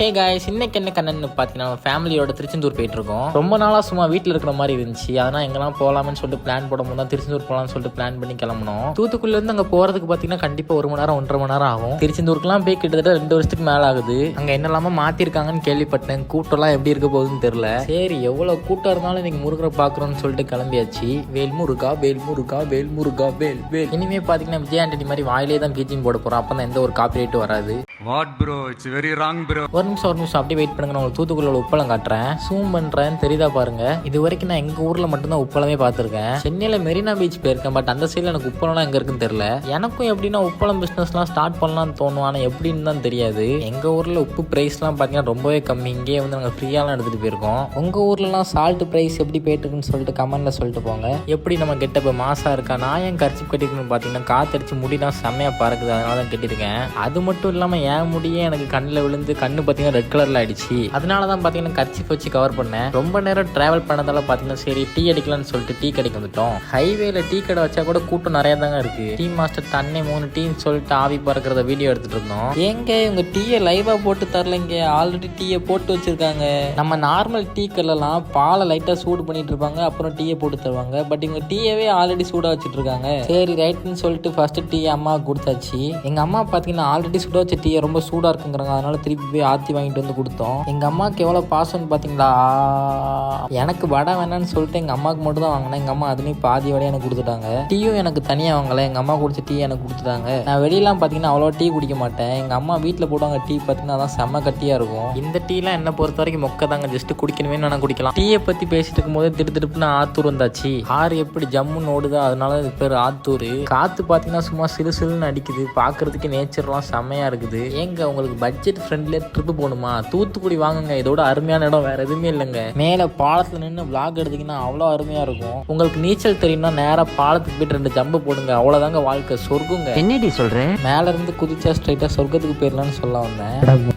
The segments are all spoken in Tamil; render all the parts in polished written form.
ஹே காய்ஸ், இன்னைக்கு என்ன கண்ணன்னு பார்த்தீங்கன்னா ஃபேமிலியோட திருச்செந்தூர் போயிட்டு இருக்கோம். ரொம்ப நாளாக சும்மா வீட்டில் இருக்கிற மாதிரி இருந்துச்சு. அதனால் எங்கெல்லாம் போகலாம்னு சொல்லிட்டு பிளான் போடும்போது தான் திருச்செந்தூர் போகலாம்னு சொல்லிட்டு பிளான் பண்ணி கிளம்பணும். தூத்துக்குடியிலேருந்து அங்கே போகிறதுக்கு பார்த்தீங்கன்னா கண்டிப்பாக 1 மணி நேரம் 1.5 மணி நேரம் ஆகும். திருச்செந்தூருக்குலாம் போய் கிட்டத்தட்ட 2 வருஷத்துக்கு மேலே ஆகுது. அங்கே என்னெல்லாமோ மாற்றிருக்காங்கன்னு கேள்விப்பட்டேன். கூட்டம்லாம் எப்படி இருக்க போகுதுன்னு தெரியல. சரி, எவ்வளோ கூட்டம் இருந்தாலும் இன்னைக்கு முருகரை பார்க்குறோன்னு சொல்லிட்டு கிளம்பியாச்சு. வேல் முருகா வேல் முருகா வேல் முருகா வேல் வேல். இனிமேல் பார்த்தீங்கன்னா விஜய் ஆண்டனி மாதிரி வாயிலே தான் பீச்சிங் போட போகிறோம். அப்போ தான் எந்த ஒரு காப்பிரைட்டும் வராது. What bro, it's very wrong bro. ஒரு நிமிஷம் அப்படியே வெயிட் பண்ணுங்க. நான் தூத்துக்குடியோட உப்பளம் காட்டுறேன், ஜூம் பண்றேன், தெரியுதா பாருங்க. இது வரைக்கும் நான் எங்க ஊர்ல மட்டும்தான் உப்பளமே பார்த்துருக்கேன். சென்னையில மெரினா பீச் போயிருக்கேன், பட் அந்த சைட்ல எனக்கு உப்பளம்லாம் எங்க இருக்குன்னு தெரியல. எனக்கும் எப்படின்னா உப்பளம் பிசினஸ்லாம் ஸ்டார்ட் பண்ணலாம்னு தோணும், ஆனா எப்படின்னு தான் தெரியாது. எங்க ஊர்ல உப்பு பிரைஸ்லாம் பாத்தீங்கன்னா ரொம்பவே கம்மி. இங்கே வந்து நாங்கள் ஃப்ரீயாலாம் எடுத்துட்டு போயிருக்கோம். உங்க ஊர்லலாம் சால்ட் பிரைஸ் எப்படி போயிட்டு இருக்குன்னு சொல்லிட்டு கமெண்ட்ல சொல்லிட்டு போங்க. எப்படி நம்ம கெட்டப்ப மாசா இருக்கா? நான் ஏன் கரிச்சி கட்டிருக்கணும்னு பாத்தீங்கன்னா காத்தடிச்சு முடிலாம் செம்மையா பறக்குது, அதனால தான் கட்டிருக்கேன். அது மட்டும் இல்லாம என் முடியே எனக்கு கண்ணில் விழுந்து கண்ணு பாத்தீங்கன்னா ரெட் கலர்ல ஆயிடுச்சு. அதனால தான் பார்த்தீங்கன்னா கர்ச்சிஃப் வச்சு கவர் பண்ணேன். ரொம்ப நேரம் டிராவல் பண்ணதால பார்த்தீங்கன்னா சரி டீ அடிக்கலாம்னு சொல்லிட்டு டீ கடைக்கு வந்துட்டோம். ஹைவேல டீ கடை வச்சா கூட கூட்டம் நிறைய தாங்க இருக்கு. டீ மாஸ்டர் தண்ணி 3 டீன்னு சொல்லிட்டு ஆவி பறக்கிறத வீடியோ எடுத்துட்டு இருந்தோம். எங்க இவங்க டீயை லைவா போட்டு தரலைங்க, ஆல்ரெடி டீயை போட்டு வச்சிருக்காங்க. நம்ம நார்மல் டீ கல்லாம் பாலை லைட்டா சூடு பண்ணிட்டு இருப்பாங்க, அப்புறம் டீயை போட்டு தருவாங்க. பட் இவங்க டீயவே ஆல்ரெடி சூடா வச்சுட்டு இருக்காங்க. சரி ரைட்னு சொல்லிட்டு ஃபர்ஸ்ட் டீ அம்மாவுக்கு கொடுத்தாச்சு. எங்க அம்மா பார்த்தீங்கன்னா ஆல்ரெடி சுட வச்ச டீயை ரொம்ப சூடா இருக்குங்கிறாங்க, அதனால திருப்பி போய் ஆத்தி வாங்கிட்டு வந்து கொடுத்தோம். எங்க அம்மாவுக்கு எவ்வளவு பாசம்னு பாத்தீங்களா? எனக்கு வடை வேணான்னு சொல்லிட்டு எங்க அம்மாவுக்கு மட்டும் தான் வாங்கினேன். எங்க அம்மா அதுலயும் பாதி வடையை எனக்கு கொடுத்துட்டாங்க. டீயும் எனக்கு தனியா வாங்கல, எங்க அம்மா குடிச்ச டீ எனக்கு கொடுத்துட்டாங்க. நான் வெளியெல்லாம் பாத்தீங்கன்னா அவ்வளோ டீ குடிக்க மாட்டேன். எங்க அம்மா வீட்டுல போடுவாங்க டீ பாத்தீங்கன்னா அதான் செம்ம கட்டியா இருக்கும். இந்த டீலாம் என்ன பொறுத்த வரைக்கும் மொக்க தாங்க, ஜஸ்ட் குடிக்கணுமே நான் குடிக்கலாம். டீயை பத்தி பேசிட்டு இருக்கும் போது திடுதிடுப்புன்னு ஆத்தூர் வந்தாச்சு. ஆறு எப்படி ஜம்முன்னு ஓடுதா, அதனால இது பேர் ஆத்தூர். காத்து பாத்தீங்கன்னா சும்மா சிறு சிறுன்னு அடிக்குது. பாக்குறதுக்கு நேச்சர்லாம் செம்மையா இருக்குது. ஏங்க உங்களுக்கு பட்ஜெட் ஃப்ரெண்ட்லியா ட்ரிப் போகணுமா? தூத்துக்குடி வாங்குங்க, இதோட அருமையான இடம் வேற எதுவுமே இல்லைங்க. மேல பாலத்துல நின்று விளாக் எடுத்தீங்கன்னா அவ்வளோ அருமையா இருக்கும். உங்களுக்கு நீச்சல் தெரியும்னா நேரா பாலத்துக்கு போயிட்டு 2 ஜம்பு போடுங்க, அவ்வளவுதாங்க வாழ்க்கை, சொர்க்குங்க. என்னடி சொல்றேன்? மேல இருந்து குதிச்சா ஸ்ட்ரைட்டா சொர்க்கத்துக்கு போயிடலாம்னு சொல்ல வந்தேன்.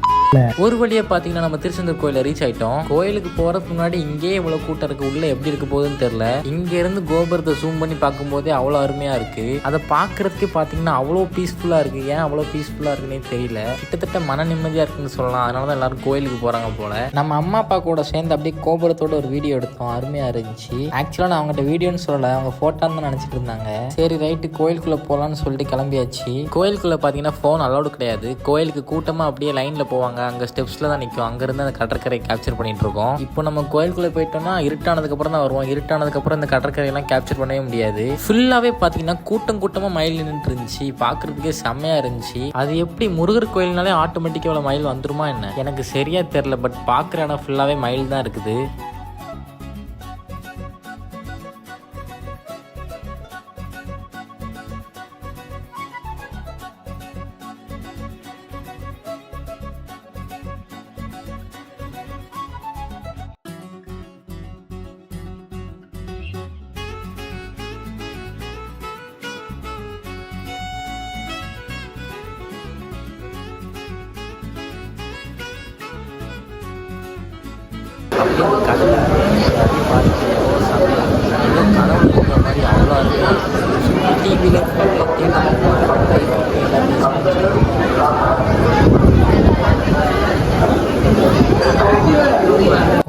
ஒரு வழியா பாத்தீங்கன்னா நம்ம திருச்செந்தூர் கோயில ரீச் ஆயிட்டோம். கோயிலுக்கு போறதுக்கு முன்னாடி இங்கே இவ்வளவு கூட்டம் இருக்கு, உள்ள எப்படி இருக்க போகுதுன்னு தெரியல. இங்க இருந்து கோபுரத்தை ஜூம் பண்ணி பார்க்கும் போதே அவ்வளவு அருமையா இருக்கு. அதை பாக்குறதுக்கு பாத்தீங்கன்னா அவ்வளவு பீஸ்ஃபுல்லா இருக்கு. ஏன் அவ்வளவு பீஸ்ஃபுல்லா இருக்குன்னே தெரியல. கிட்டத்தட்ட மன நிம்மதியா இருக்குன்னு சொல்லலாம். அதனாலதான் எல்லாரும் கோயிலுக்கு போறாங்க போல. நம்ம அம்மா அப்பா கூட சேர்ந்து அப்படியே கோபுரத்தோட ஒரு வீடியோ எடுத்தோம், அருமையா இருந்துச்சு. ஆக்சுவலா நான் அவங்ககிட்ட வீடியோன்னு சொல்லல, அவங்க போட்டோன்னு தான் நினைச்சிட்டு இருந்தாங்க. சரி ரைட்டு கோயிலுக்குள்ள போலான்னு சொல்லிட்டு கிளம்பியாச்சு. கோயிலுக்குள்ள பாத்தீங்கன்னா போன் அலௌடு கிடையாது. கோயிலுக்கு கூட்டமா அப்படியே லைன்ல போவாங்க, அங்க ஸ்டெப்ஸ்ல தான் நிற்கும். அங்க இருந்து அந்த கடற்கரை கேப்சர் பண்ணிட்டு இருக்கோம். இப்போ நம்ம கோயிலுக்குள்ள போயிட்டோம்னா இருட்டானதுக்கு அப்புறம் தான் வருவோம். இருட்டானதுக்கு அப்புறம் இந்த கடற்கரையெல்லாம் கேப்சர் பண்ணவே முடியாது. ஃபுல்லாவே பாத்தீங்கன்னா கூட்டமா மயில் நின்றுட்டு இருந்துச்சு. பாக்குறதுக்கே செம்மையா இருந்துச்சு. அது எப்படி முருகர் கோயில்னாலே ஆட்டோமேட்டிக்கா மயில் வந்துருமா என்ன எனக்கு சரியா தெரியல. பட் பாக்குற இடம் ஃபுல்லாவே மயில் தான் இருக்குது. கடவுள் மாதிரி அவ்வளோ டிவியில்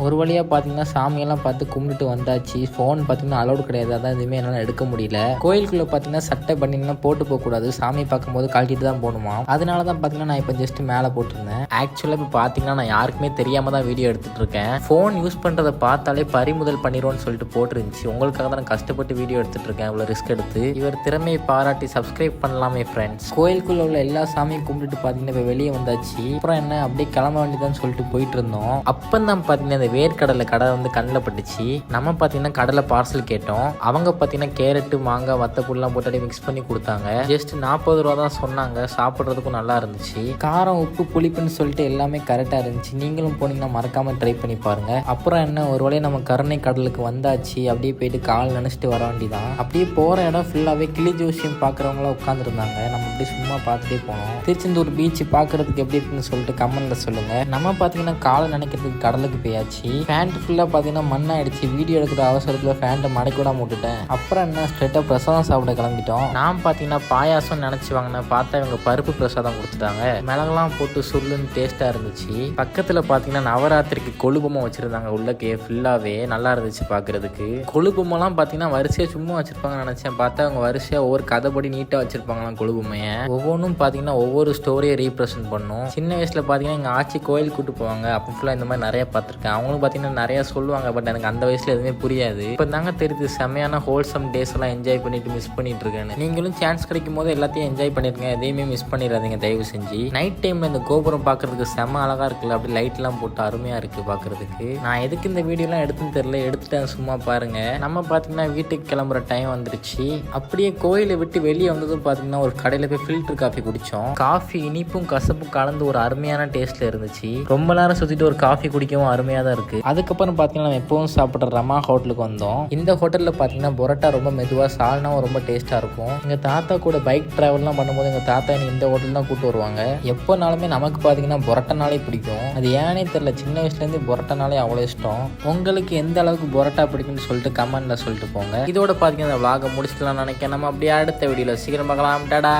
ஒரு வழியாக பார்த்தீங்கன்னா சாமியெல்லாம் பார்த்து கும்பிட்டு வந்தாச்சு. ஃபோன் பார்த்தீங்கன்னா அலௌடு கிடையாது, அதான் எதுவுமே என்னால் எடுக்க முடியல. கோயிலுக்குள்ளே பார்த்தீங்கன்னா சட்டை பண்ணிங்கன்னா போட்டு போகக்கூடாது, சாமி பார்க்கும்போது கழட்டிட்டு தான் போகணுமா. அதனால தான் பார்த்தீங்கன்னா நான் இப்போ ஜஸ்ட் மேலே போட்டிருந்தேன். ஆக்சுவலாக இப்போ பார்த்தீங்கன்னா நான் யாருக்குமே தெரியாமல் தான் வீடியோ எடுத்துகிட்டு இருக்கேன். ஃபோன் யூஸ் பண்ணுறதை பார்த்தாலே பறிமுதல் பண்ணிடுவோன்னு சொல்லிட்டு போட்டுருந்துச்சு. உங்களுக்காக தான் நான் கஷ்டப்பட்டு வீடியோ எடுத்துகிட்டு இருக்கேன், இவ்வளோ ரிஸ்க் எடுத்து. இவர் திறமையை பாராட்டி சப்ஸ்கிரைப் பண்ணலாமே ஃப்ரெண்ட்ஸ். கோயிலுக்குள்ளே உள்ள எல்லா சாமியும் கும்பிட்டுட்டு பார்த்தீங்கன்னா இப்போ வெளியே வந்தாச்சு. அப்புறம் என்ன அப்படியே கிளம்ப வேண்டியதான்னு சொல்லிட்டு போயிட்டு இருந்தோம். அப்போ தான் பார்த்தீங்கன்னா இந்த வேர்க்கடலை கடை வந்து கண்ணில் பட்டுச்சு. நம்ம பார்த்தீங்கன்னா கடலை பார்சல் கேட்டோம். அவங்க பார்த்தீங்கன்னா கேரட்டு மாங்காய் வத்தப்புல்லாம் போட்டு மிக்ஸ் பண்ணி கொடுத்தாங்க. ஜஸ்ட் 40 ரூபா தான் சொன்னாங்க. சாப்பிட்றதுக்கும் நல்லா இருந்துச்சு. காரம் உப்பு புளிப்புன்னு சொல்லிட்டு எல்லாமே கரெக்டாக இருந்துச்சு. நீங்களும் போனீங்கன்னா மறக்காம ட்ரை பண்ணி பாருங்க. அப்புறம் என்ன ஒரு வழியை நம்ம கருணை கடலுக்கு வந்தாச்சு. அப்படியே போயிட்டு கால் நினைச்சிட்டு வர வேண்டிதான். அப்படியே போற இடம் ஃபுல்லாவே கிளி ஜோசியம் பார்க்குறவங்களாம் உட்காந்துருந்தாங்க. நம்ம அப்படியே சும்மா பார்த்துட்டே போனோம். திருச்செந்தூர் பீச் பார்க்கறதுக்கு எப்படி இருக்குன்னு சொல்லிட்டு கமெண்ட்ல சொல்லுங்க. நம்ம பார்த்தீங்கன்னா காலை நினைக்கிறதுக்கு கடலுக்கு போயாச்சு. இருந்துச்சு. பேண்ட் ஃபுல்லாக பார்த்தீங்கன்னா மண்ணாயிடுச்சு. வீடியோ எடுக்கிற அவசரத்தில் பேண்ட்டை மடக்கி விடாம விட்டுட்டேன். அப்புறம் என்ன ஸ்ட்ரெயிட்டாக பிரசாதம் சாப்பிட கிளம்பிட்டோம். நான் பார்த்தீங்கன்னா பாயாசம் நினச்சி வாங்கினேன். பார்த்தா இவங்க பருப்பு பிரசாதம் கொடுத்துட்டாங்க. மிளகெல்லாம் போட்டு சுள்ளுன்னு டேஸ்ட்டாக இருந்துச்சு. பக்கத்தில் பார்த்தீங்கன்னா நவராத்திரிக்கு கொழுபொம்மை வச்சுருந்தாங்க. உள்ளக்கே ஃபுல்லாகவே நல்லா இருந்துச்சு பார்க்குறதுக்கு. கொழுபொம்மெல்லாம் பார்த்தீங்கன்னா வரிசையாக சும்மா வச்சுருப்பாங்கன்னு நினச்சேன். பார்த்தா அவங்க வரிசையாக ஒவ்வொரு கதைப்படி நீட்டாக வச்சுருப்பாங்களாம் கொழுபொம்மையை. ஒவ்வொன்றும் பார்த்தீங்கன்னா ஒவ்வொரு ஸ்டோரியை ரீப்ரசென்ட் பண்ணும். சின்ன வயசில் பார்த்தீங்கன்னா எங்கள் ஆச்சி கோயில் கூட்டு போவாங்க. அப்போ ஃபுல்லாக இந்த மாதிரி நிறைய பார்த்துருக்கேன். அவங்களும் பார்த்தீங்கன்னா நிறையா சொல்லுவாங்க. பட் எனக்கு அந்த வயசில் எதுவுமே புரியாது. இப்போ தாங்க தெரியுது செம்மையான ஹோல்சம் டேஸ் எல்லாம் என்ஜாய் பண்ணிட்டு மிஸ் பண்ணிட்டு இருக்கேன்னு. நீங்களும் சான்ஸ் கிடைக்கும் போது எல்லாத்தையும் என்ஜாய் பண்ணிருங்க. எதையுமே மிஸ் பண்ணிடாதீங்க தயவு செஞ்சு. நைட் டைம்ல இந்த கோபுரம் பார்க்கறதுக்கு செம்ம அழகா இருக்குல்ல. அப்படி லைட் எல்லாம் போட்டு அருமையா இருக்கு பார்க்கறதுக்கு. நான் எதுக்கு இந்த வீடியோலாம் எடுத்துன்னு தெரியல, எடுத்துட்டேன் சும்மா பாருங்க. நம்ம பார்த்தீங்கன்னா வீட்டுக்கு கிளம்புற டைம் வந்துருச்சு. அப்படியே கோயிலை விட்டு வெளியே வந்ததும் பார்த்தீங்கன்னா ஒரு கடையில் போய் ஃபில்டர் காஃபி குடித்தோம். காஃபி இனிப்பும் கசப்பும் கலந்து ஒரு அருமையான டேஸ்ட்ல இருந்துச்சு. ரொம்ப நேரம் சுற்றிட்டு ஒரு காஃபி குடிக்கவும் அருமையாக தான் இருக்கு. அதுக்கப்புறம் பார்த்தீங்கன்னா நம்ம எப்பவும் சாப்பிட்ற ரமா ஹோட்டலுக்கு வந்தோம். இந்த ஹோட்டலில் பார்த்தீங்கன்னா பரோட்டா ரொம்ப மெதுவாக, சால்னாவும் ரொம்ப டேஸ்ட்டாக இருக்கும். எங்கள் தாத்தா கூட பைக் ட்ராவல்லாம் பண்ணும்போது எங்கள் தாத்தா இந்த ஹோட்டல் தான் கூப்பிட்டு வருவாங்க. எப்போனாலுமே நமக்கு பார்த்தீங்கன்னா பரோட்டானாலே பிடிக்கும். அது ஏனே தெரியல, சின்ன வயசுலேருந்து பரோட்டானாலே அவ்வளோ இஷ்டம். உங்களுக்கு எந்த அளவுக்கு பரோட்டா பிடிக்கும்னு சொல்லிட்டு கமெண்ட்ல சொல்லிட்டு போங்க. இதோட பார்த்தீங்கன்னா இந்த vlog முடிச்சுக்கலாம்னு நினைக்கிறேன். நம்ம அப்படியே அடுத்த வீடியோவில் சீக்கிரம் பார்க்கலாம். டாடா.